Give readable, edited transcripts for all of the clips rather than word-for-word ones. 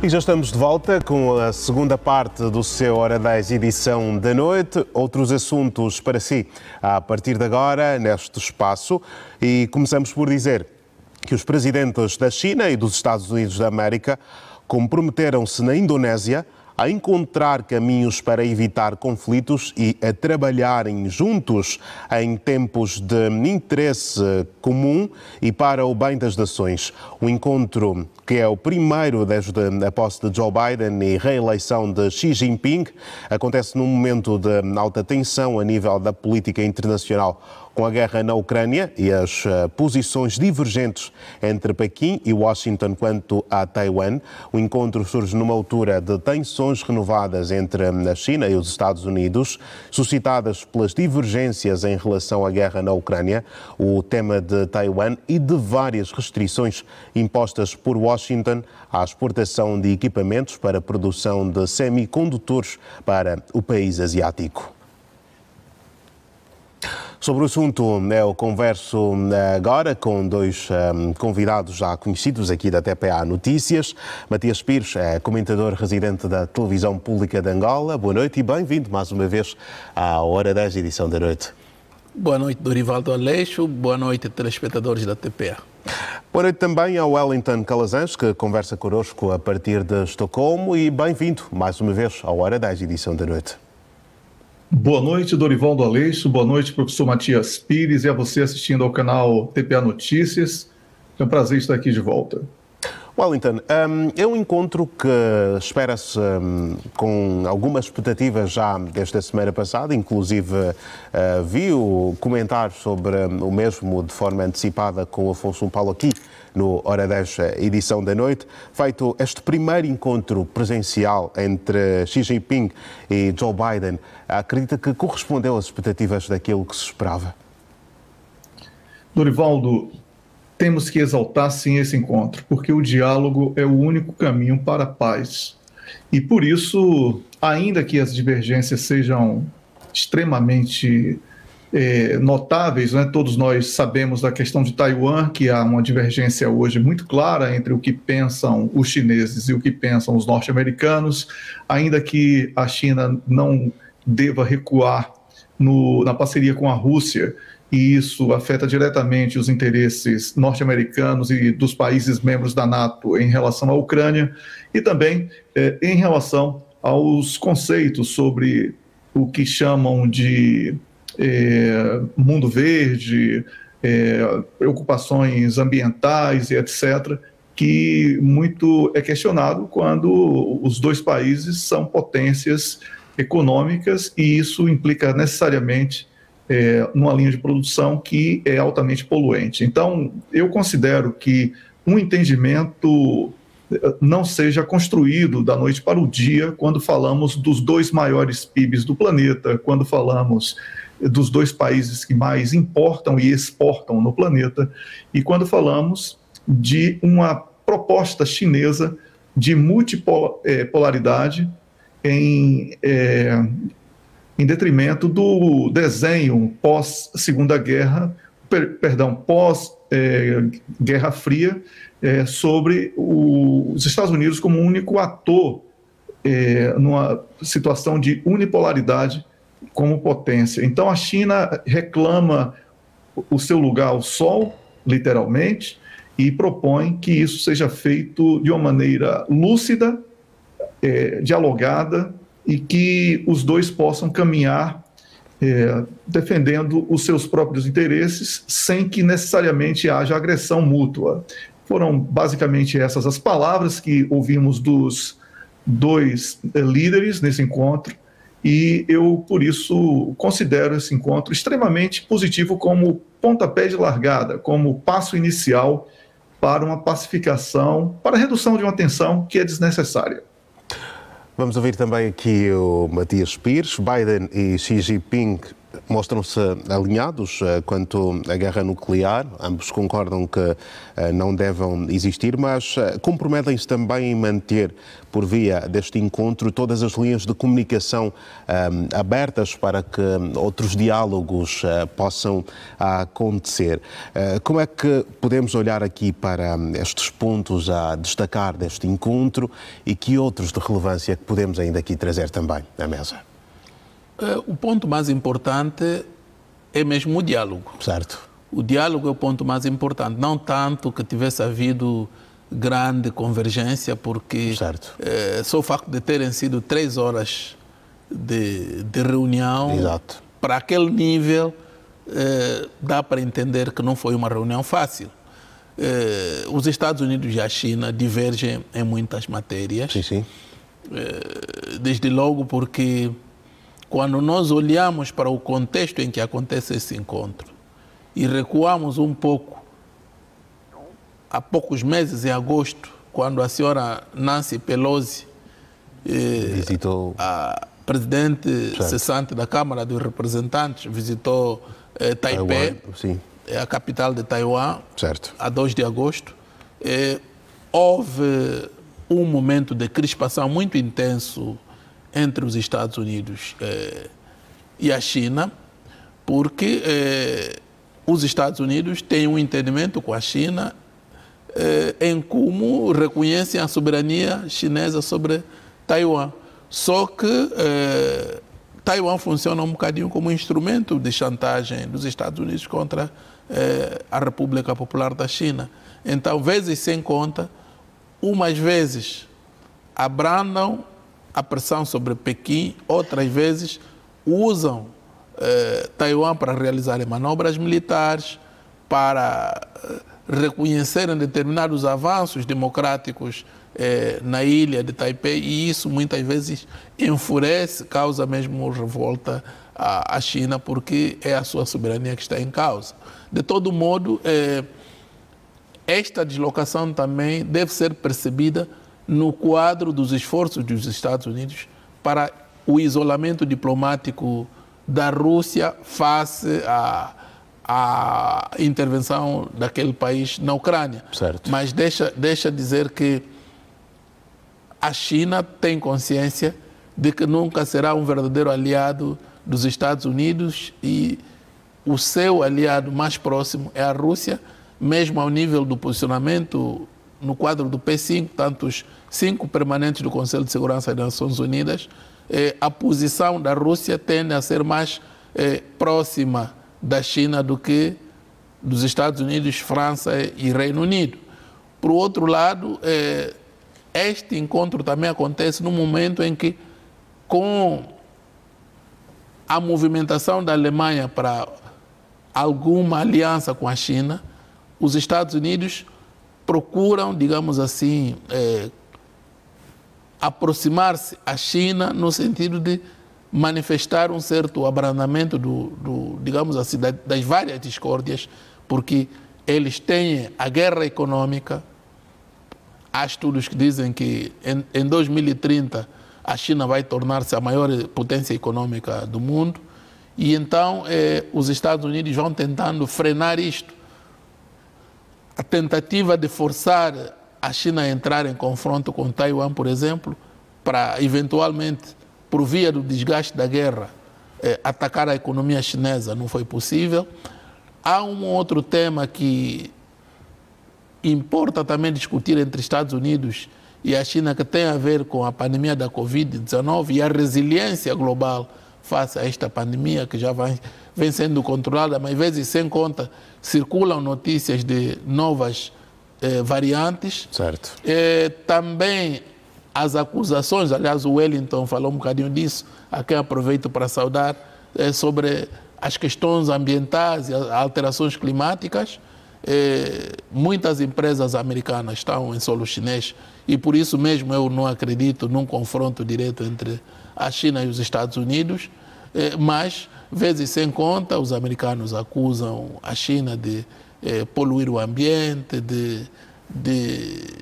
E já estamos de volta com a segunda parte do seu Hora 10 edição da noite. Outros assuntos para si a partir de agora neste espaço. E começamos por dizer que os presidentes da China e dos Estados Unidos da América comprometeram-se na Indonésia a encontrar caminhos para evitar conflitos e a trabalharem juntos em tempos de interesse comum e para o bem das nações. O encontro, que é o primeiro desde a posse de Joe Biden e reeleição de Xi Jinping, acontece num momento de alta tensão a nível da política internacional. Com a guerra na Ucrânia e as posições divergentes entre Pequim e Washington quanto a Taiwan, o encontro surge numa altura de tensões renovadas entre a China e os Estados Unidos, suscitadas pelas divergências em relação à guerra na Ucrânia, o tema de Taiwan e de várias restrições impostas por Washington à exportação de equipamentos para a produção de semicondutores para o país asiático. Sobre o assunto, eu converso agora com dois convidados já conhecidos aqui da TPA Notícias. Matias Pires, comentador residente da Televisão Pública de Angola. Boa noite e bem-vindo mais uma vez à Hora 10, edição da noite. Boa noite, Dorivaldo Aleixo. Boa noite, telespectadores da TPA. Boa noite também ao Wellington Calazans, que conversa connosco a partir de Estocolmo. E bem-vindo mais uma vez à Hora 10, edição da noite. Boa noite, Dorivaldo Aleixo. Boa noite, professor Matias Pires, e a você assistindo ao canal TPA Notícias. É um prazer estar aqui de volta. Wellington, é um encontro que espera-se com algumas expectativas já desde a semana passada, inclusive viu comentar sobre o mesmo de forma antecipada com o Afonso Paulo aqui no Hora 10, edição da noite. Feito este primeiro encontro presencial entre Xi Jinping e Joe Biden, acredita que correspondeu às expectativas daquilo que se esperava? Dorivaldo, temos que exaltar sim esse encontro, porque o diálogo é o único caminho para a paz. E por isso, ainda que as divergências sejam extremamente notáveis, né? Todos nós sabemos da questão de Taiwan, que há uma divergência hoje muito clara entre o que pensam os chineses e o que pensam os norte-americanos, ainda que a China não deva recuar na parceria com a Rússia, e isso afeta diretamente os interesses norte-americanos e dos países membros da NATO em relação à Ucrânia, e também em relação aos conceitos sobre o que chamam de mundo verde, preocupações ambientais e etc., que muito é questionado quando os dois países são potências econômicas, e isso implica necessariamente numa linha de produção que é altamente poluente. Então, eu considero que um entendimento não seja construído da noite para o dia quando falamos dos dois maiores PIBs do planeta, quando falamos dos dois países que mais importam e exportam no planeta, e quando falamos de uma proposta chinesa de multipolaridade em detrimento do desenho pós-Segunda Guerra, pós-Guerra Fria, sobre os Estados Unidos como um único ator numa situação de unipolaridade como potência. Então a China reclama o seu lugar ao sol, literalmente, e propõe que isso seja feito de uma maneira lúcida, dialogada, e que os dois possam caminhar defendendo os seus próprios interesses sem que necessariamente haja agressão mútua. Foram basicamente essas as palavras que ouvimos dos dois líderes nesse encontro, e eu, por isso, considero esse encontro extremamente positivo como pontapé de largada, como passo inicial para uma pacificação, para a redução de uma tensão que é desnecessária. Vamos ouvir também aqui o Matias Pires. Biden e Xi Jinping mostram-se alinhados quanto à guerra nuclear. Ambos concordam que não devem existir, mas comprometem-se também em manter, por via deste encontro, todas as linhas de comunicação abertas para que outros diálogos possam acontecer. Como é que podemos olhar aqui para estes pontos a destacar deste encontro e que outros de relevância que podemos ainda aqui trazer também à mesa? O ponto mais importante é mesmo o diálogo. Certo. O diálogo é o ponto mais importante. Não tanto que tivesse havido grande convergência, porque só o facto de terem sido 3 horas de reunião, exato, para aquele nível, dá para entender que não foi uma reunião fácil. Os Estados Unidos e a China divergem em muitas matérias. Sim, sim. Desde logo porque quando nós olhamos para o contexto em que acontece esse encontro e recuamos um pouco, há poucos meses, em agosto, quando a senhora Nancy Pelosi visitou a presidente cessante da Câmara dos Representantes, visitou Taipei, a capital de Taiwan, a 2 de agosto, houve um momento de crispação muito intenso entre os Estados Unidos e a China, porque os Estados Unidos têm um entendimento com a China em como reconhecem a soberania chinesa sobre Taiwan. Só que Taiwan funciona um bocadinho como instrumento de chantagem dos Estados Unidos contra a República Popular da China. Então, vezes sem conta, umas vezes abrandam a pressão sobre Pequim, outras vezes usam Taiwan para realizarem manobras militares, para reconhecerem determinados avanços democráticos na ilha de Taipei, e isso muitas vezes enfurece, causa mesmo revolta à China, porque é a sua soberania que está em causa. De todo modo, esta deslocação também deve ser percebida no quadro dos esforços dos Estados Unidos para o isolamento diplomático da Rússia face à intervenção daquele país na Ucrânia. Certo. Mas deixa dizer que a China tem consciência de que nunca será um verdadeiro aliado dos Estados Unidos, e o seu aliado mais próximo é a Rússia, mesmo ao nível do posicionamento no quadro do P5, tantos 5 permanentes do Conselho de Segurança das Nações Unidas, a posição da Rússia tende a ser mais próxima da China do que dos Estados Unidos, França e Reino Unido. Por outro lado, este encontro também acontece no momento em que, com a movimentação da Alemanha para alguma aliança com a China, os Estados Unidos procuram, digamos assim, aproximar-se à China no sentido de manifestar um certo abrandamento digamos assim, das várias discórdias, porque eles têm a guerra econômica. Há estudos que dizem que em 2030 a China vai tornar-se a maior potência econômica do mundo, e então os Estados Unidos vão tentando frenar isto. A tentativa de forçar a China a entrar em confronto com Taiwan, por exemplo, para eventualmente, por via do desgaste da guerra, atacar a economia chinesa, não foi possível. Há um outro tema que importa também discutir entre Estados Unidos e a China, que tem a ver com a pandemia da Covid-19 e a resiliência global face a esta pandemia, que já vem sendo controlada, mas às vezes sem conta circulam notícias de novas variantes. Certo. Também as acusações, aliás o Wellington falou um bocadinho disso, a quem aproveito para saudar, sobre as questões ambientais e as alterações climáticas. Muitas empresas americanas estão em solo chinês, e por isso mesmo eu não acredito num confronto direto entre a China e os Estados Unidos, mas, vezes sem conta, os americanos acusam a China de poluir o ambiente, de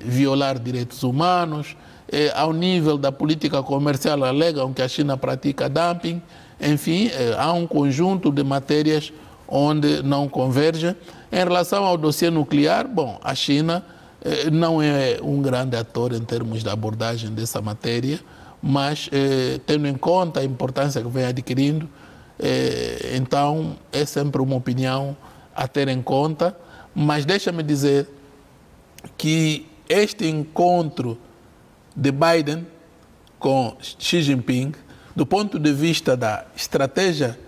violar direitos humanos. Ao nível da política comercial, alegam que a China pratica dumping. Enfim, há um conjunto de matérias onde não convergem. Em relação ao dossiê nuclear, bom, a China não é um grande ator em termos de abordagem dessa matéria, mas tendo em conta a importância que vem adquirindo, então é sempre uma opinião a ter em conta. Mas deixa-me dizer que este encontro de Biden com Xi Jinping, do ponto de vista da estratégia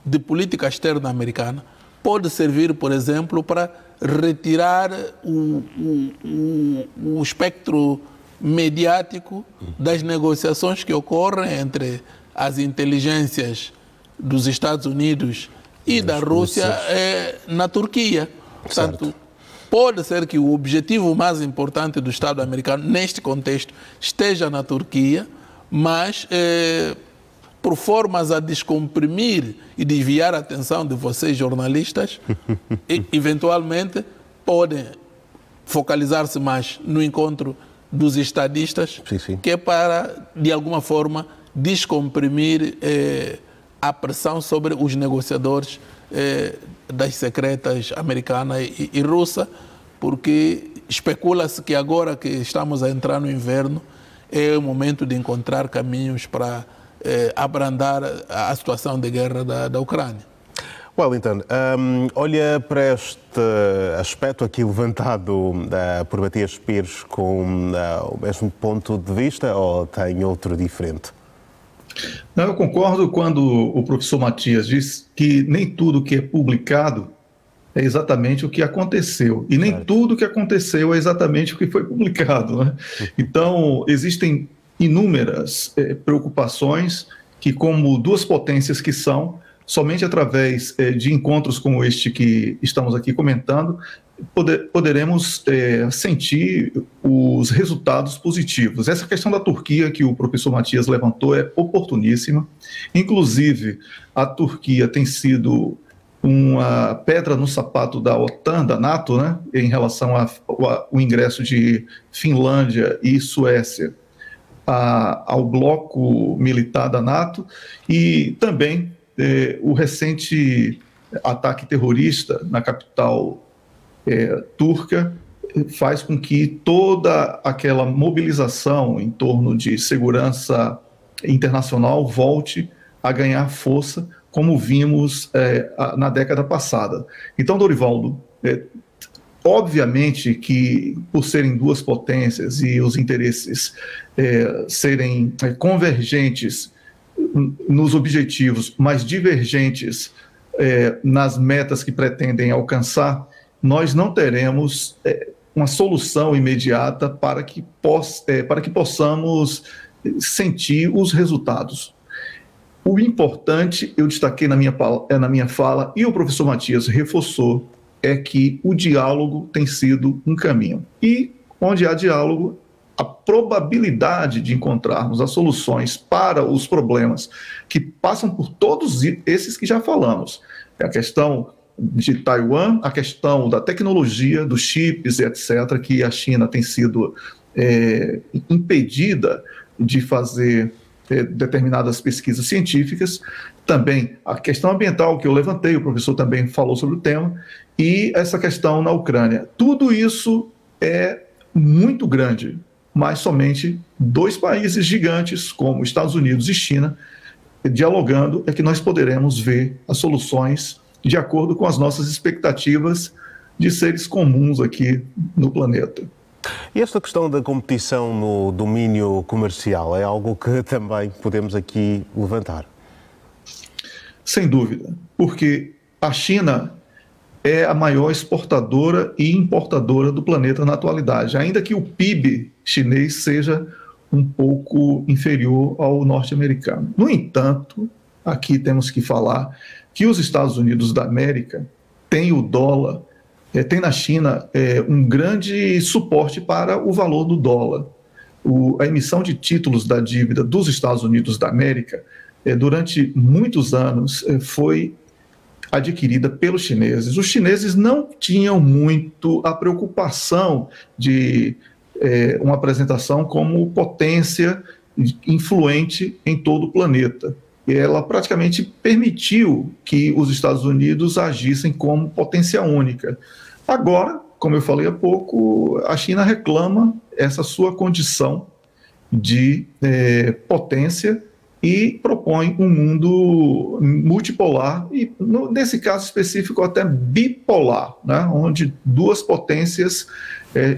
de política externa americana, pode servir, por exemplo, para retirar o espectro mediático das negociações que ocorrem entre as inteligências dos Estados Unidos e da Rússia na Turquia. Portanto, pode ser que o objetivo mais importante do Estado americano, neste contexto, esteja na Turquia, mas por formas a descomprimir e desviar a atenção de vocês, jornalistas, eventualmente podem focalizar-se mais no encontro dos estadistas, que é para, de alguma forma, descomprimir a pressão sobre os negociadores das secretas americana e russa, porque especula-se que agora que estamos a entrar no inverno é o momento de encontrar caminhos para abrandar a situação de guerra da Ucrânia. Wellington, olha para este aspecto aqui levantado por Matias Pires com o mesmo ponto de vista ou tem outro diferente? Não, eu concordo quando o professor Matias diz que nem tudo que é publicado é exatamente o que aconteceu. E nem tudo que aconteceu é exatamente o que foi publicado, né? Então, existem inúmeras preocupações que, como duas potências que são, somente através de encontros como este que estamos aqui comentando, poderemos sentir os resultados positivos. Essa questão da Turquia que o professor Matias levantou é oportuníssima. Inclusive, a Turquia tem sido uma pedra no sapato da OTAN, da NATO, né, em relação ao ingresso de Finlândia e Suécia ao bloco militar da NATO, e também o recente ataque terrorista na capital turca faz com que toda aquela mobilização em torno de segurança internacional volte a ganhar força, como vimos na década passada. Então, Dorivaldo, obviamente que por serem duas potências e os interesses serem convergentes nos objetivos, mas divergentes nas metas que pretendem alcançar, nós não teremos uma solução imediata para que possamos sentir os resultados. O importante, eu destaquei na minha fala, e o professor Matias reforçou, é que o diálogo tem sido um caminho. E onde há diálogo, a probabilidade de encontrarmos as soluções para os problemas que passam por todos esses que já falamos, a questão de Taiwan, a questão da tecnologia, dos chips, etc., que a China tem sido impedida de fazer determinadas pesquisas científicas, também a questão ambiental que eu levantei, o professor também falou sobre o tema, e essa questão na Ucrânia. Tudo isso é muito grande, mas somente dois países gigantes, como Estados Unidos e China, dialogando, é que nós poderemos ver as soluções de acordo com as nossas expectativas de seres comuns aqui no planeta. E esta questão da competição no domínio comercial é algo que também podemos aqui levantar? Sem dúvida, porque a China é a maior exportadora e importadora do planeta na atualidade, ainda que o PIB chinês seja um pouco inferior ao norte-americano. No entanto, aqui temos que falar que os Estados Unidos da América têm o dólar, tem na China um grande suporte para o valor do dólar. A emissão de títulos da dívida dos Estados Unidos da América, durante muitos anos, foi adquirida pelos chineses. Os chineses não tinham muito a preocupação de uma apresentação como potência influente em todo o planeta. ela praticamente permitiu que os Estados Unidos agissem como potência única. Agora, como eu falei há pouco, a China reclama essa sua condição de potência e propõe um mundo multipolar e, nesse caso específico, até bipolar, né, onde duas potências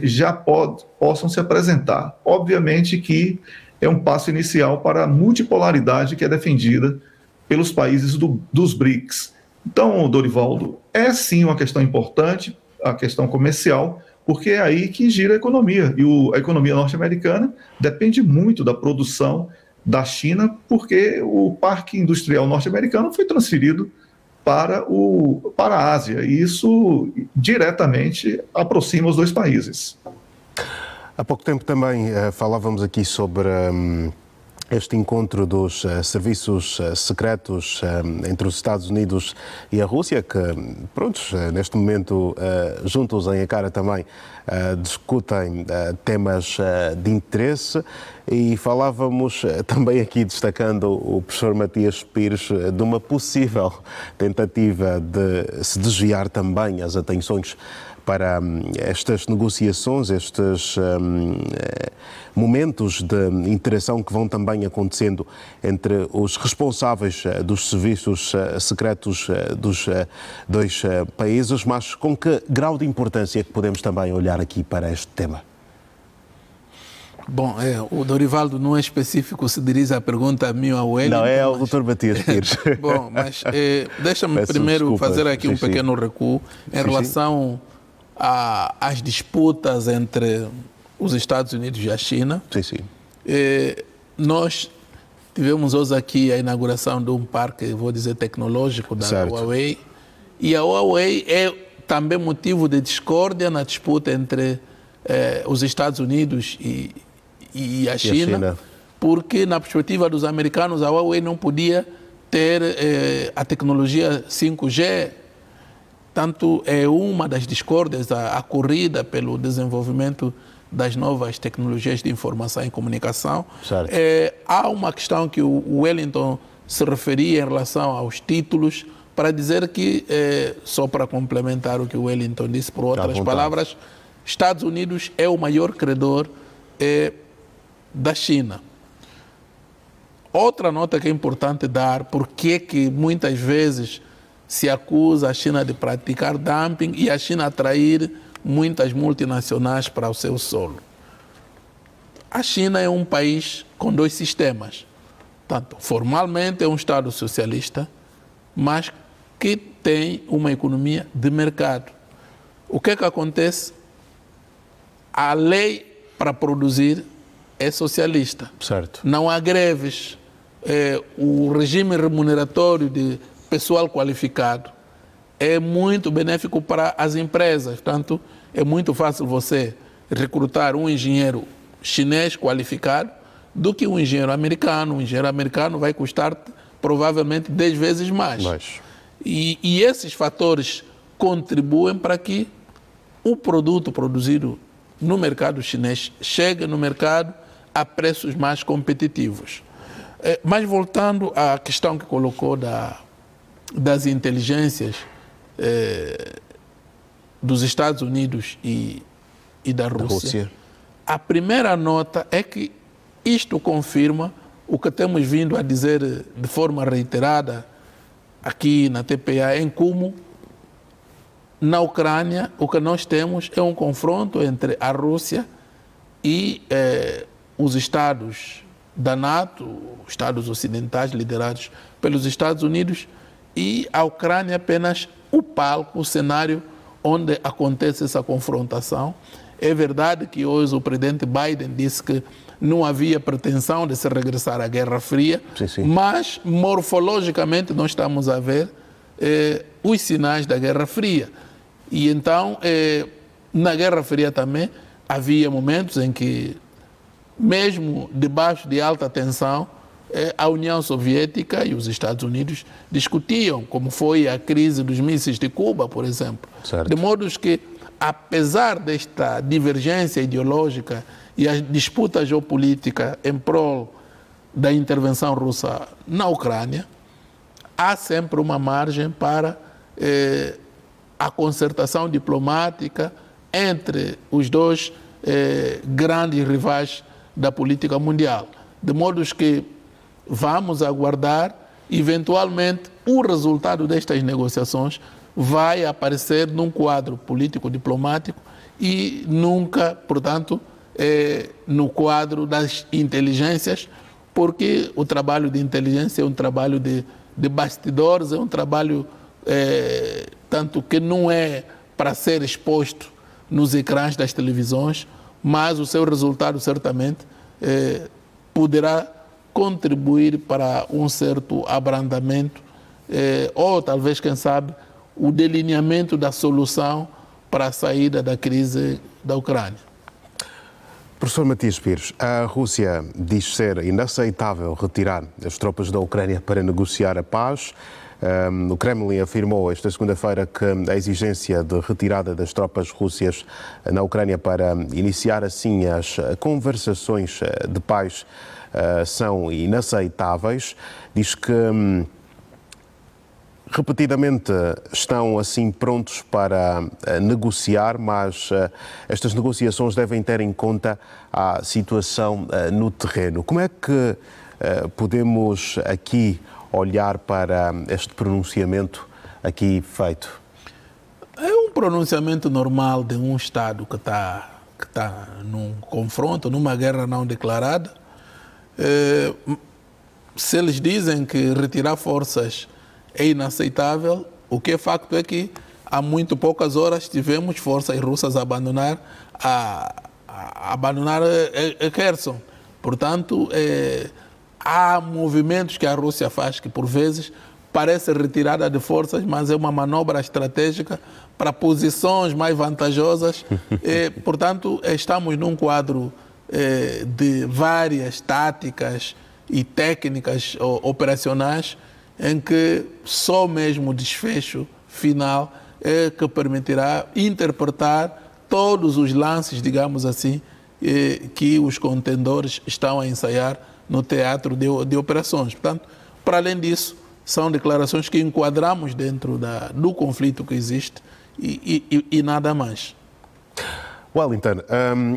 já possam se apresentar. Obviamente que é um passo inicial para a multipolaridade que é defendida pelos países dos BRICS. Então, Dorivaldo, é sim uma questão importante, a questão comercial, porque é aí que gira a economia. E a economia norte-americana depende muito da produção da China, porque o parque industrial norte-americano foi transferido para a Ásia, e isso diretamente aproxima os dois países. Há pouco tempo também falávamos aqui sobre este encontro dos serviços secretos entre os Estados Unidos e a Rússia, que, prontos, neste momento, juntos em Ankara também discutem temas de interesse, e falávamos também aqui, destacando o professor Matias Pires, de uma possível tentativa de se desviar também as atenções para estas negociações, estes momentos de interação que vão também acontecendo entre os responsáveis dos serviços secretos dos dois países, mas com que grau de importância é que podemos também olhar aqui para este tema? Bom, o Dorivaldo não é específico, se dirige a pergunta a mim ou ao Wellington. Não, é ao Dr. Matias Pires. Bom, mas deixa-me primeiro fazer aqui um pequeno recuo em relação às disputas entre os Estados Unidos e a China. Nós tivemos hoje aqui a inauguração de um parque, vou dizer, tecnológico da Huawei, e a Huawei é também motivo de discórdia na disputa entre os Estados Unidos e a China, porque na perspectiva dos americanos a Huawei não podia ter a tecnologia 5G. Tanto é uma das discórdias, a corrida pelo desenvolvimento das novas tecnologias de informação e comunicação. Há uma questão que o Wellington se referia em relação aos títulos, para dizer que, só para complementar o que o Wellington disse, por outras palavras, Estados Unidos é o maior credor da China. Outra nota que é importante dar, porque que muitas vezes se acusa a China de praticar dumping e a China atrair muitas multinacionais para o seu solo. A China é um país com dois sistemas. Tanto, formalmente é um Estado socialista, mas que tem uma economia de mercado. O que é que acontece? A lei para produzir é socialista. Não há greves. O regime remuneratório de pessoal qualificado é muito benéfico para as empresas. Portanto, é muito fácil você recrutar um engenheiro chinês qualificado do que um engenheiro americano. Um engenheiro americano vai custar provavelmente 10 vezes mais. E esses fatores contribuem para que o produto produzido no mercado chinês chegue no mercado a preços mais competitivos. Mas voltando à questão que colocou das inteligências dos Estados Unidos e da Rússia, a primeira nota é que isto confirma o que temos vindo a dizer de forma reiterada aqui na TPA, em como na Ucrânia o que nós temos é um confronto entre a Rússia e os Estados da NATO, os Estados ocidentais liderados pelos Estados Unidos, e a Ucrânia apenas o palco, o cenário onde acontece essa confrontação. É verdade que hoje o presidente Biden disse que não havia pretensão de se regressar à Guerra Fria, mas morfologicamente nós estamos a ver os sinais da Guerra Fria. E então, na Guerra Fria também havia momentos em que, mesmo debaixo de alta tensão, a União Soviética e os Estados Unidos discutiam, como foi a crise dos mísseis de Cuba, por exemplo. De modo que, apesar desta divergência ideológica e a disputa geopolítica em prol da intervenção russa na Ucrânia, há sempre uma margem para a concertação diplomática entre os dois grandes rivais da política mundial. De modo que vamos aguardar, eventualmente, o resultado destas negociações vai aparecer num quadro político-diplomático e nunca, portanto, no quadro das inteligências, porque o trabalho de inteligência é um trabalho de bastidores, é um trabalho tanto que não é para ser exposto nos ecrãs das televisões, mas o seu resultado certamente poderá contribuir para um certo abrandamento ou talvez, quem sabe, o delineamento da solução para a saída da crise da Ucrânia. Professor Matias Pires, a Rússia diz ser inaceitável retirar as tropas da Ucrânia para negociar a paz. O Kremlin afirmou esta segunda-feira que a exigência de retirada das tropas russas na Ucrânia para iniciar assim as conversações de paz são inaceitáveis. Diz que repetidamente estão assim prontos para negociar, mas estas negociações devem ter em conta a situação no terreno. Como é que podemos aqui olhar para este pronunciamento aqui feito? É um pronunciamento normal de um Estado que está num confronto, numa guerra não declarada. Se eles dizem que retirar forças é inaceitável, o que é facto é que há muito poucas horas tivemos forças russas a abandonar Kherson. Portanto, há movimentos que a Rússia faz que, por vezes, parece retirada de forças, mas é uma manobra estratégica para posições mais vantajosas. Portanto, estamos num quadro de várias táticas e técnicas operacionais em que só mesmo o desfecho final é que permitirá interpretar todos os lances, digamos assim, que os contendores estão a ensaiar no teatro de operações. Portanto, para além disso, são declarações que enquadramos dentro do conflito que existe e nada mais. Wellington,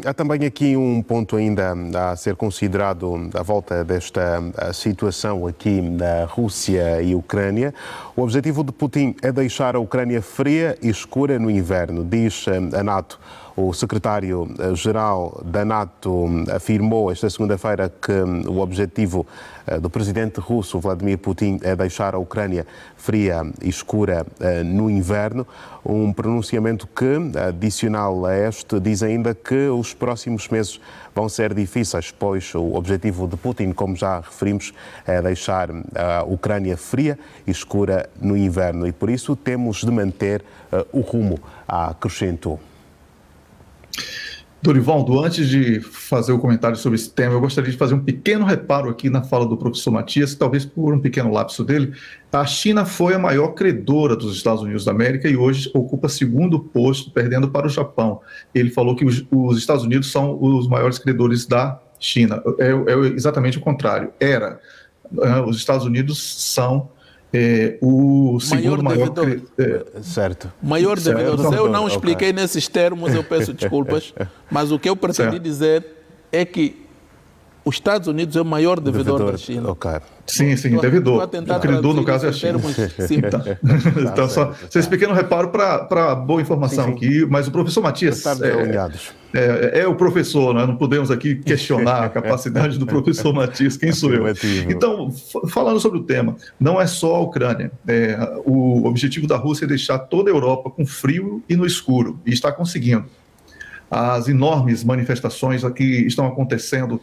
há também aqui um ponto ainda a ser considerado à volta desta situação aqui na Rússia e Ucrânia. O objetivo de Putin é deixar a Ucrânia fria e escura no inverno, diz a NATO. O secretário-geral da NATO afirmou esta segunda-feira que o objetivo do presidente russo, Vladimir Putin, é deixar a Ucrânia fria e escura no inverno. Um pronunciamento que, adicional a este, diz ainda que os próximos meses vão ser difíceis, pois o objetivo de Putin, como já referimos, é deixar a Ucrânia fria e escura no inverno. E por isso temos de manter o rumo, acrescentou. Dorivaldo, antes de fazer o comentário sobre esse tema, eu gostaria de fazer um pequeno reparo aqui na fala do professor Matias, talvez por um pequeno lapso dele. A China foi a maior credora dos Estados Unidos da América e hoje ocupa segundo posto, perdendo para o Japão. Ele falou que os Estados Unidos são os maiores credores da China. É exatamente o contrário. Os Estados Unidos são o segundo maior certo. Maior devedor. Eu não expliquei nesses termos, eu peço desculpas, mas o que eu pretendi dizer é que os Estados Unidos é o maior devedor da China. Okay. Sim, devedor. O credor, no caso, é a China. Então, só esse pequeno reparo para boa informação aqui, mas o professor Matias é o professor, né? Não podemos aqui questionar a capacidade do professor Matias, quem sou eu? Então, falando sobre o tema, não é só a Ucrânia. O objetivo da Rússia é deixar toda a Europa com frio e no escuro, e está conseguindo. As enormes manifestações aqui estão acontecendo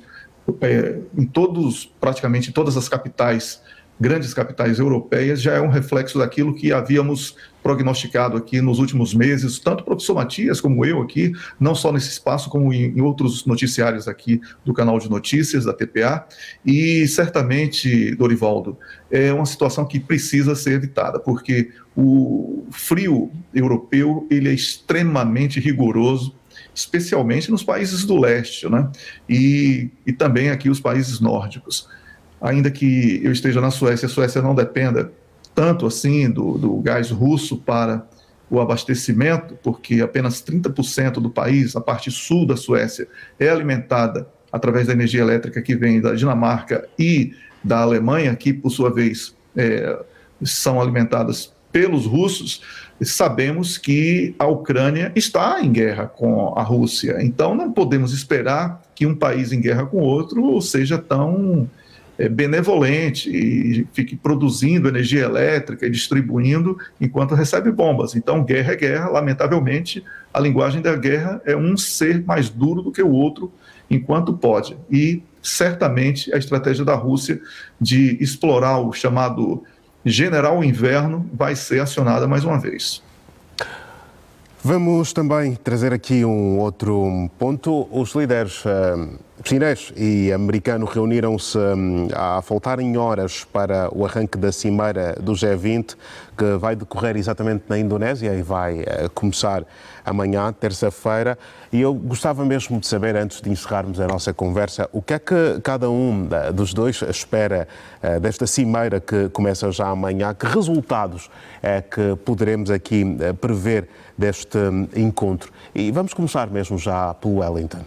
praticamente em todas as capitais, grandes capitais europeias, já é um reflexo daquilo que havíamos prognosticado aqui nos últimos meses, tanto o professor Matias como eu aqui, não só nesse espaço, como em outros noticiários aqui do canal de notícias da TPA, e certamente, Dorivaldo, é uma situação que precisa ser evitada, porque o frio europeu ele é extremamente rigoroso, especialmente nos países do leste, né? E também aqui os países nórdicos. ainda que eu esteja na Suécia, a Suécia não dependa tanto assim do gás russo para o abastecimento, porque apenas 30% do país, a parte sul da Suécia, é alimentada através da energia elétrica que vem da Dinamarca e da Alemanha, que, por sua vez, são alimentadas pelos russos. Sabemos que a Ucrânia está em guerra com a Rússia, então não podemos esperar que um país em guerra com outro seja tão benevolente e fique produzindo energia elétrica e distribuindo enquanto recebe bombas. Então, guerra é guerra. Lamentavelmente, a linguagem da guerra é um ser mais duro do que o outro enquanto pode. E, certamente, a estratégia da Rússia de explorar o chamado General Inverno vai ser acionada mais uma vez. Vamos também trazer aqui um outro ponto. Os líderes chinês e americano reuniram-se a faltarem horas para o arranque da cimeira do G20, que vai decorrer exatamente na Indonésia e vai começar amanhã, terça-feira. E eu gostava mesmo de saber, antes de encerrarmos a nossa conversa, o que é que cada um dos dois espera desta cimeira que começa já amanhã? Que resultados é que poderemos aqui prever deste encontro? E vamos começar mesmo já pelo Wellington.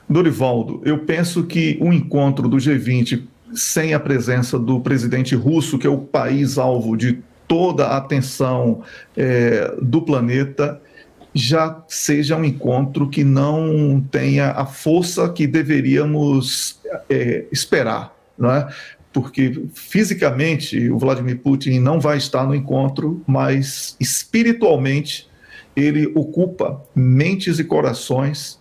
Dorivaldo, eu penso que o encontro do G20 sem a presença do presidente russo, que é o país-alvo de toda a atenção do planeta, já seja um encontro que não tenha a força que deveríamos esperar, não é? Porque fisicamente o Vladimir Putin não vai estar no encontro, mas espiritualmente ele ocupa mentes e corações,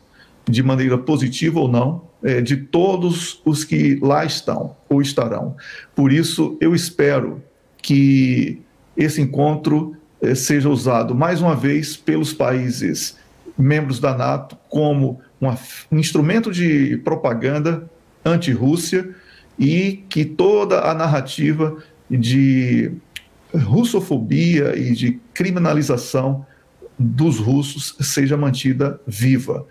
de maneira positiva ou não, de todos os que lá estão ou estarão. Por isso, eu espero que esse encontro seja usado mais uma vez pelos países membros da NATO como um instrumento de propaganda anti-Rússia, e que toda a narrativa de russofobia e de criminalização dos russos seja mantida viva.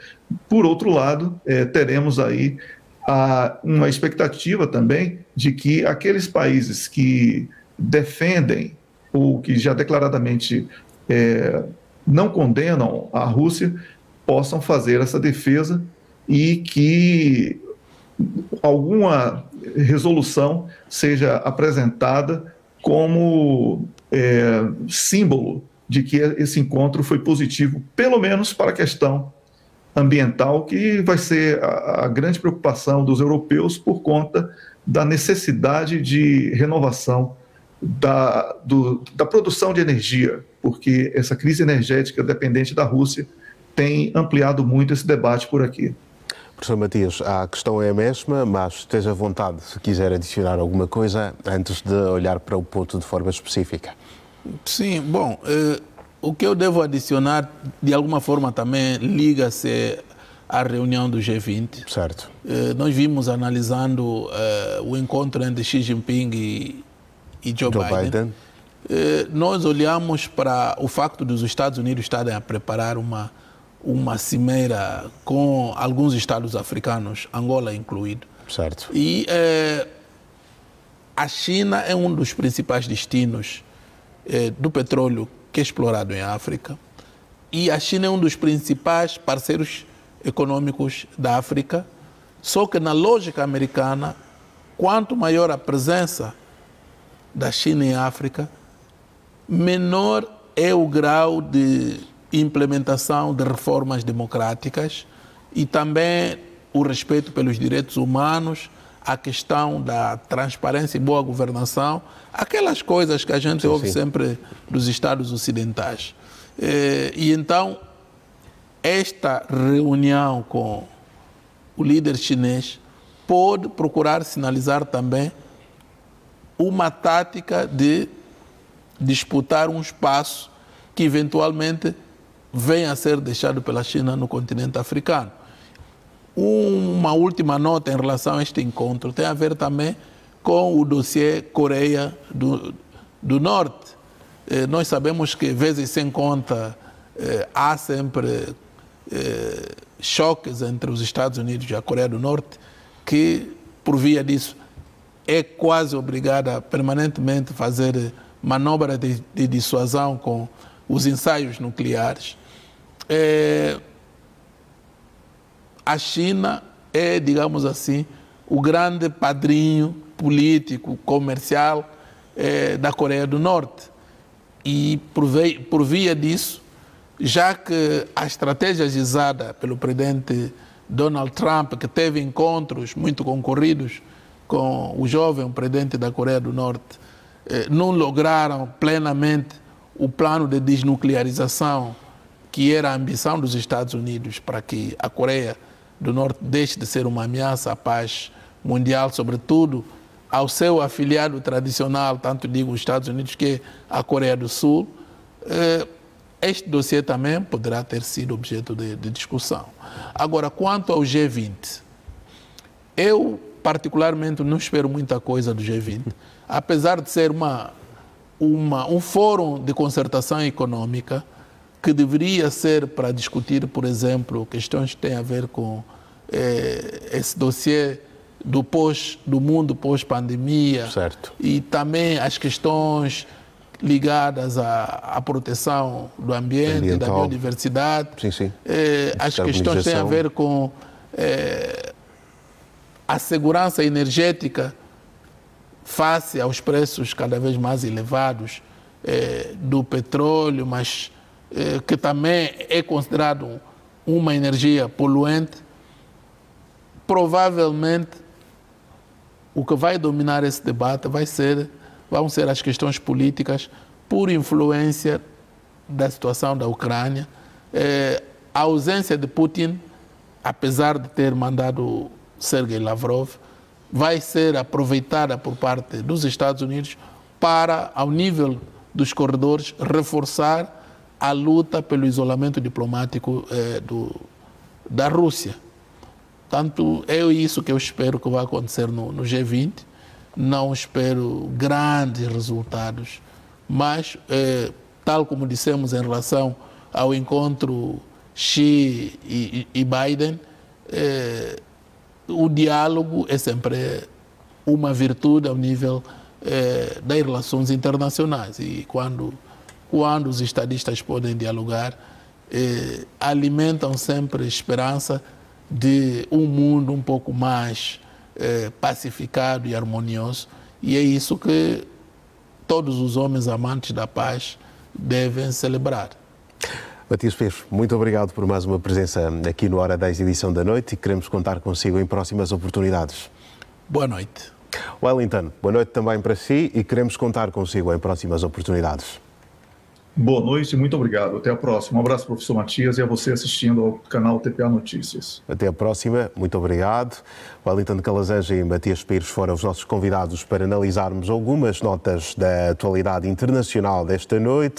Por outro lado, teremos aí uma expectativa também de que aqueles países que defendem ou que já declaradamente não condenam a Rússia possam fazer essa defesa e que alguma resolução seja apresentada como símbolo de que esse encontro foi positivo, pelo menos para a questão ambiental, que vai ser a grande preocupação dos europeus por conta da necessidade de renovação da produção de energia, porque essa crise energética dependente da Rússia tem ampliado muito esse debate por aqui. Professor Matias, a questão é a mesma, mas esteja à vontade se quiser adicionar alguma coisa antes de olhar para o ponto de forma específica. Sim, bom, o que eu devo adicionar, de alguma forma também liga-se à reunião do G20. Certo. Nós vimos analisando o encontro entre Xi Jinping e Joe Biden. Nós olhamos para o facto dos Estados Unidos estarem a preparar uma cimeira com alguns estados africanos, Angola incluído. Certo. E a China é um dos principais destinos do petróleo que é explorado em África. E a China é um dos principais parceiros econômicos da África. Só que na lógica americana, quanto maior a presença da China em África, menor é o grau de implementação de reformas democráticas e também o respeito pelos direitos humanos, a questão da transparência e boa governação, aquelas coisas que a gente ouve sempre dos Estados ocidentais. E então, esta reunião com o líder chinês pode procurar sinalizar também uma tática de disputar um espaço que eventualmente venha a ser deixado pela China no continente africano. Uma última nota em relação a este encontro tem a ver também com o dossiê Coreia do Norte. Nós sabemos que, vezes sem conta, há sempre choques entre os Estados Unidos e a Coreia do Norte, que, por via disso, é quase obrigada a permanentemente fazer manobra de dissuasão com os ensaios nucleares. A China é, digamos assim, o grande padrinho político, comercial da Coreia do Norte. E por via disso, já que a estratégia usada pelo presidente Donald Trump, que teve encontros muito concorridos com o jovem presidente da Coreia do Norte, não lograram plenamente o plano de desnuclearização que era a ambição dos Estados Unidos para que a Coreia do Norte deixe de ser uma ameaça à paz mundial, sobretudo ao seu afiliado tradicional, tanto digo os Estados Unidos, que é a Coreia do Sul. Este dossiê também poderá ter sido objeto de discussão. Agora, quanto ao G20, eu particularmente não espero muita coisa do G20, apesar de ser um fórum de concertação econômica que deveria ser para discutir, por exemplo, questões que têm a ver com esse dossiê do mundo pós-pandemia, e também as questões ligadas à proteção do ambiente, da biodiversidade. As questões têm a ver com a segurança energética face aos preços cada vez mais elevados do petróleo, mas que também é considerado uma energia poluente. Provavelmente o que vai dominar esse debate vão ser as questões políticas por influência da situação da Ucrânia. A ausência de Putin, apesar de ter mandado Sergei Lavrov, vai ser aproveitada por parte dos Estados Unidos para, ao nível dos corredores, reforçar a luta pelo isolamento diplomático da Rússia. Portanto, é isso que eu espero que vai acontecer no G20. Não espero grandes resultados, mas, tal como dissemos em relação ao encontro Xi e Biden, o diálogo é sempre uma virtude ao nível das relações internacionais. E quando os estadistas podem dialogar, alimentam sempre esperança de um mundo um pouco mais pacificado e harmonioso, e é isso que todos os homens amantes da paz devem celebrar. Matias Pires, muito obrigado por mais uma presença aqui no Hora 10, edição da noite, e queremos contar consigo em próximas oportunidades. Boa noite. Wellington, boa noite também para si e queremos contar consigo em próximas oportunidades. Boa noite e muito obrigado. Até a próxima. Um abraço, professor Matias, e a você assistindo ao canal TPA Notícias. Até a próxima. Muito obrigado. Wellington Calazans e Matias Pires foram os nossos convidados para analisarmos algumas notas da atualidade internacional desta noite.